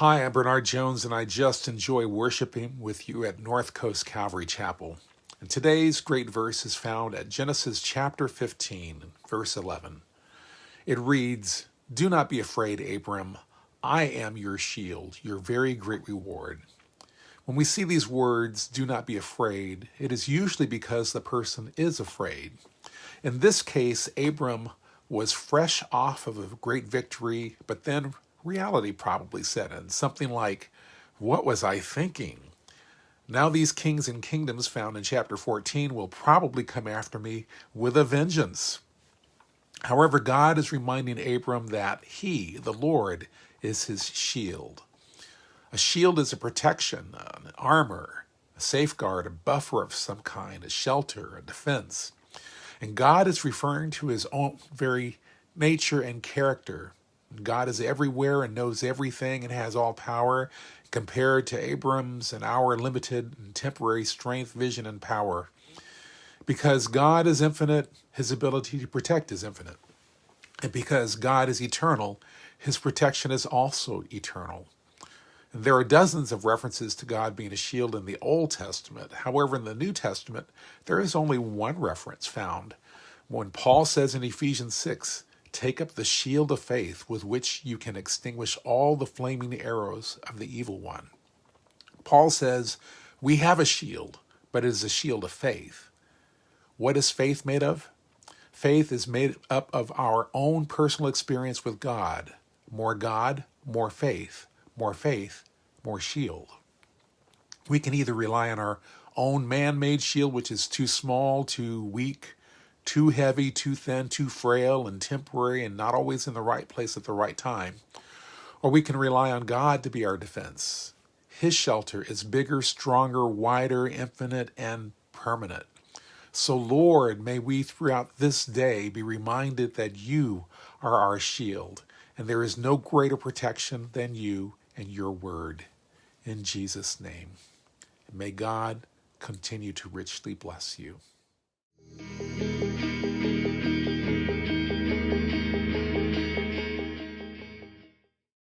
Hi, I'm Bernard Jones, and I just enjoy worshiping with you at North Coast Calvary Chapel. And today's great verse is found at Genesis chapter 15, verse 11. It reads, "Do not be afraid, Abram. I am your shield, your very great reward." When we see these words, "do not be afraid," it is usually because the person is afraid. In this case, Abram was fresh off of a great victory, but then reality probably set in. Something like, "What was I thinking? Now these kings and kingdoms found in chapter 14 will probably come after me with a vengeance." However, God is reminding Abram that he, the Lord, is his shield. A shield is a protection, an armor, a safeguard, a buffer of some kind, a shelter, a defense. And God is referring to his own very nature and character. God is everywhere and knows everything and has all power, compared to Abram's and our limited and temporary strength, vision, and power. Because God is infinite, his ability to protect is infinite. And because God is eternal, his protection is also eternal. And there are dozens of references to God being a shield in the Old Testament. However, in the New Testament, there is only one reference found when Paul says in Ephesians 6, "Take up the shield of faith with which you can extinguish all the flaming arrows of the evil one." Paul says, we have a shield, but it is a shield of faith. What is faith made of? Faith is made up of our own personal experience with God. God, more faith. More faith, more shield. We can either rely on our own man-made shield, which is too small, too weak, too heavy, too thin, too frail, and temporary, and not always in the right place at the right time. Or we can rely on God to be our defense. His shelter is bigger, stronger, wider, infinite, and permanent. So, Lord, may we throughout this day be reminded that you are our shield, and there is no greater protection than you and your word. In Jesus' name, may God continue to richly bless you.